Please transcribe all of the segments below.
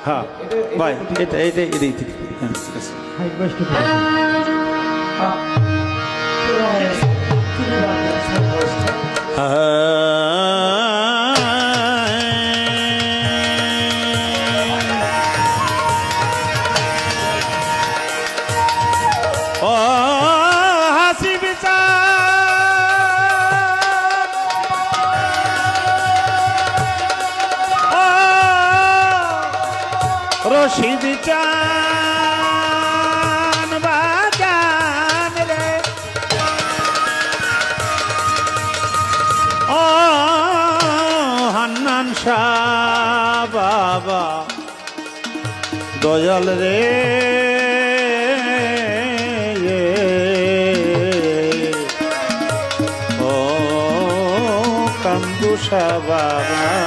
হ্যাঁ ভাই এটা এটা এটাই ঠিক হ্যাঁ ঠিক আছে ও হাসি রশিদ চান বাজান রে ও হান্নান শাহ বাবা দয়াল রে ও কান্দু শাহ বাবা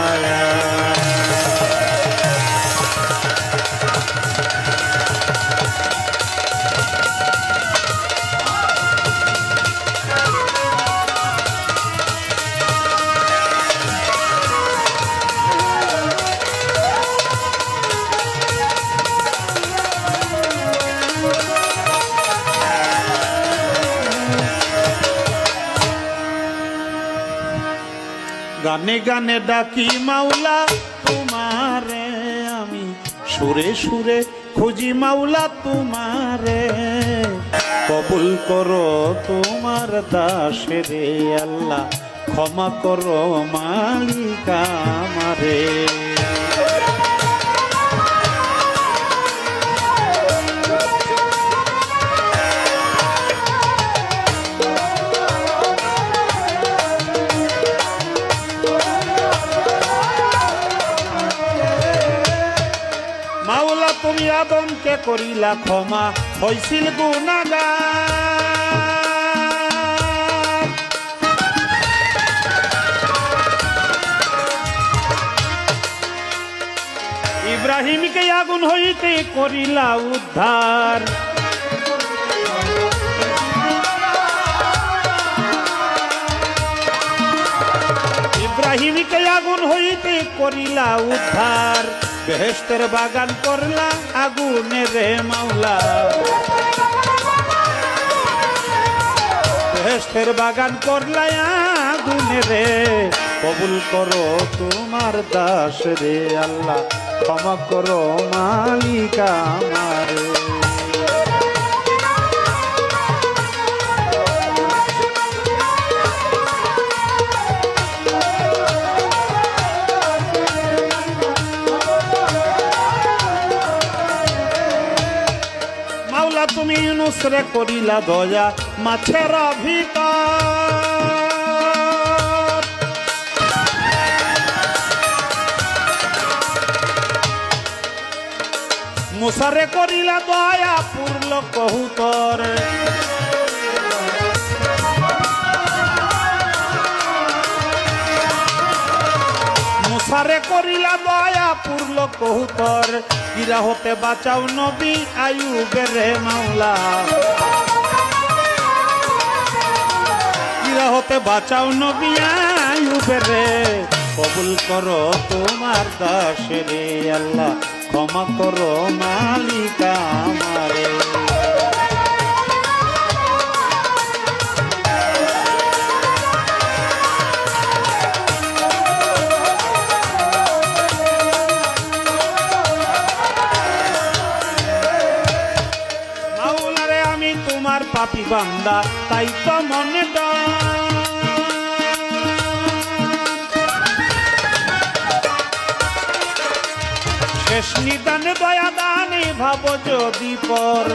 গানে গানে ডাকি মাওলা তোমারে আমি সুরে সুরে খুঁজি মাওলা তোমারে কবুল করো তোমার দাসে রে আল্লাহ ক্ষমা করো মালিক আমারে তুমি আদমকে করিলা ক্ষমা হইছিল গুনাহগার ইব্রাহিমকে আগুন হইতে করিলা উদ্ধার ইব্রাহিমকে আগুন হইতে করিলা উদ্ধার বেহেশতের বাগান করলা আগুনে রে মাওলা বেহেশতের বাগান করলা আগুনে রে কবুল করো তোমার দাস রে আল্লাহ ক্ষমা করো মালিক আমারে তুমি ইউনুসরে করিলা দয়া মাছের ভিতর মুসারে করিলা দয়া পুরল কহুতর মুসারে করিলা দয়া পুরল কহুতর গিরা হতে বাঁচাও নবী আইয়ুবের রে মাওলা গিরা হতে বাঁচাও নবী আইয়ুবের রে কবুল করো তোমার দাস রে আল্লাহ ক্ষমা করো মালিক আমারে পাপি বান্দা তাই তো মনে শেষ নিদানে দয়া দানে ভাব যদি পর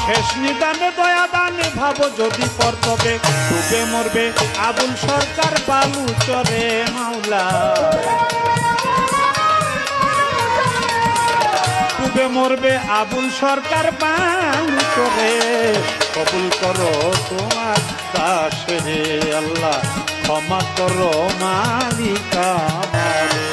শেষ নিদানে দয়া দানে ভাব যদি পর তবে ডুবে মরবে আবুল সরকার বালু চরে মাওলা ডুবে মরবে আবুল সরকার বালু চরে কবুল করো তোমার দাস রে আল্লাহ ক্ষমা করো মালিক আমারে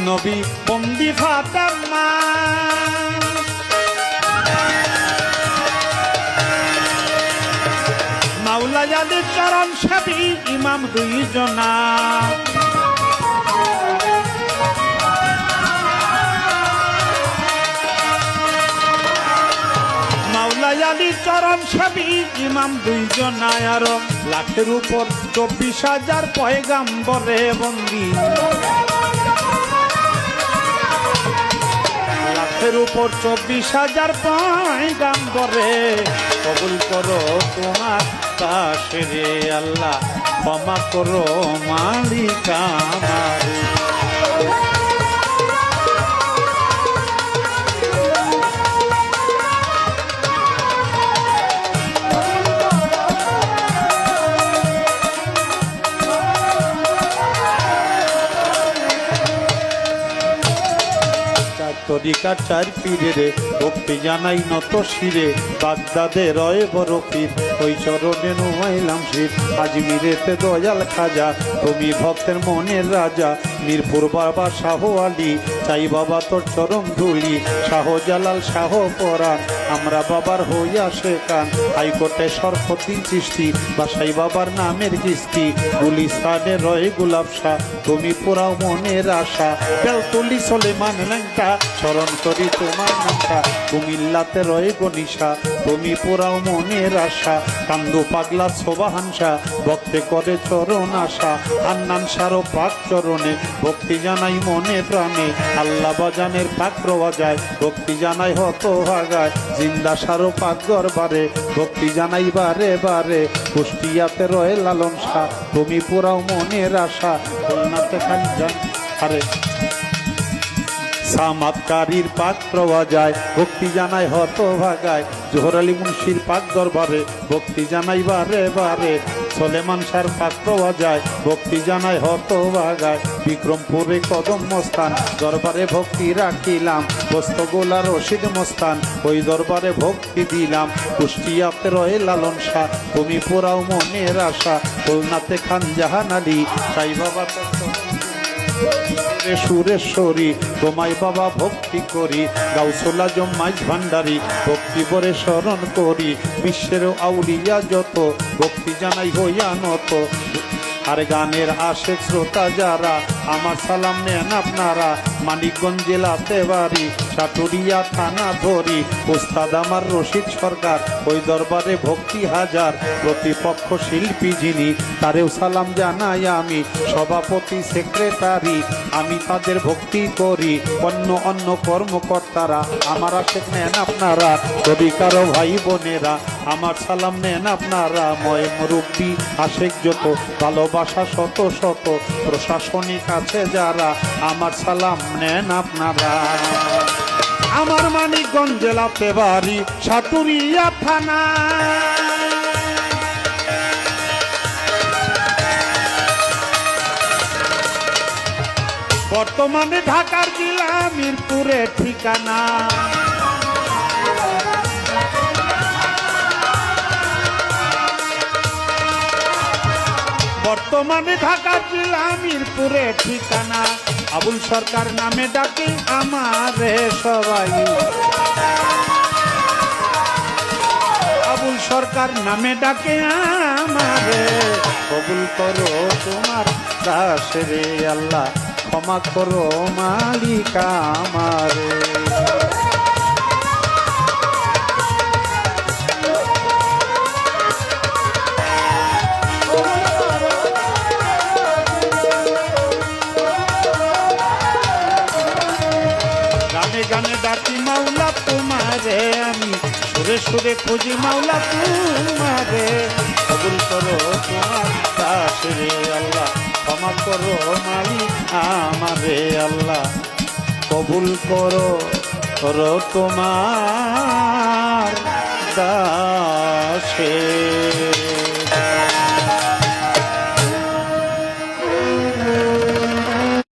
নবী বন্দি ফাতেমা মাওলা আলীর চরণ সেবী ইমাম দুইজনা মাওলা আলীর চরণ সেবী ইমাম দুইজনা আর লাখের উপর 24,000 পয়গাম্বরে বন্দী লাখের উপর 24,000 পয়গাম্বরে কবুল করো তোমার দাসে রে আল্লাহ ক্ষমা করো মালিক আমারে তরিকার 4 পীরের ভক্তি জানাই নত শিরে বাগদাদে রয়ে বড় পীর ওই চরণে নুমাইলাম শির আজমিরেতে দয়াল খাজা তুমি ভক্তের মনের রাজা মিরপুর বাবা শাহ আলী চাই বাবা তোর চরণ ধুলি শাহজালাল শাহ পরাণ আমরা বাবার হইয়া শেখান হাইকোর্টে সরফদ্দিন চিশতি বাসাই বাবার নামের কিস্তি গুলিস্তানে রয়ে গুলাব শাহ তুমি পুরাও মনের আশা বেলতলি সলেমান ল্যাংটা স্মরণ করি তোমার নামটা কুমিল্লাতে রয়ে গনিশা তুমি পুরাও মনের আশা কান্দু পাগলা শোভাহানসা ভক্তে করে চরণ আশা আন্নান সারো পাক চরণে ভক্তি জানাই মনে প্রাণে আল্লাহ বাজানের পাক বাজায় ভক্তি জানাই হত ভাগায় জিন্দা সারো পাক দরবারে ভক্তি জানাই বারে বারে কুষ্টিয়াতে রয়ে লালন শাহ তুমি পুরাও মনের আশা খুলনাতে খালি যান আরে সামাতকারীর পাক প্রবাজায় ভক্তি জানাই হত ভাগায় জোহর আলী মুন্সির পাক দরবারে ভক্তি জানাই বারে বারে সলেমান শাহর পাক প্রবাজায় ভক্তি জানাই হত ভাগায় বিক্রমপুরে কদম মস্তান দরবারে ভক্তি রাখিলাম বস্তগোলা রশিদ মস্তান ওই দরবারে ভক্তি দিলাম কুষ্টিয়াতে রয়ে লালন শাহ তুমি পুরাও মনের আশা খুলনাতে খান জাহান আলী সাই বাবা সুরেশ্বরী তোমায় বাবা ভক্তি করি গাউসুল আজম মাইজ ভান্ডারী ভক্তি বরে স্মরণ করি বিশ্বের আউলিয়া যত ভক্তি জানাই হইয়া নত আর গানের আশেক শ্রোতা যারা আমার সালাম নেন আপনারা মানিকগঞ্জ জেলাতে বাড়ি সাটুরিয়া থানা ধরি উস্তাদ আমার রশিদ সরকার ওই দরবারে ভক্তি হাজার প্রতিপক্ষ শিল্পী যিনি তারেও সালাম জানাই আমি সভাপতি সেক্রেটারি আমি তাদের ভক্তি করি অন্য অন্য কর্মকর্তারা আমার আশেক নেন আপনারা তরিকারও ভাই বোনেরা আমার সালাম নেন আপনারা ময় মুরব্বী আশেক যত ভালোবাসা শত শত প্রশাসনিক আছে যারা আমার সালাম নেন আপনারা আমার মানিকগঞ্জ জেলাতে বাড়ি সাটুরিয়া থানা বর্তমানে ঢাকার জেলা মিরপুরে ঠিকানা বর্তমানে ঢাকার জেলা মিরপুরে ঠিকানা আবুল সরকার নামে ডাকে আমারে সবাই আবুল সরকার নামে ডাকে আমারে কবুল করো তোমার দাস রে আল্লাহ ক্ষমা করো মালিক আমারে গানে ডাকি মাওলা তোমারে আমি সুরে সুরে খুঁজি মাওলা তোমারে কবুল করো তোমার দাস রে আল্লাহ ক্ষমা করো মালিক আমারে আল্লাহ কবুল করো তোমার দাসে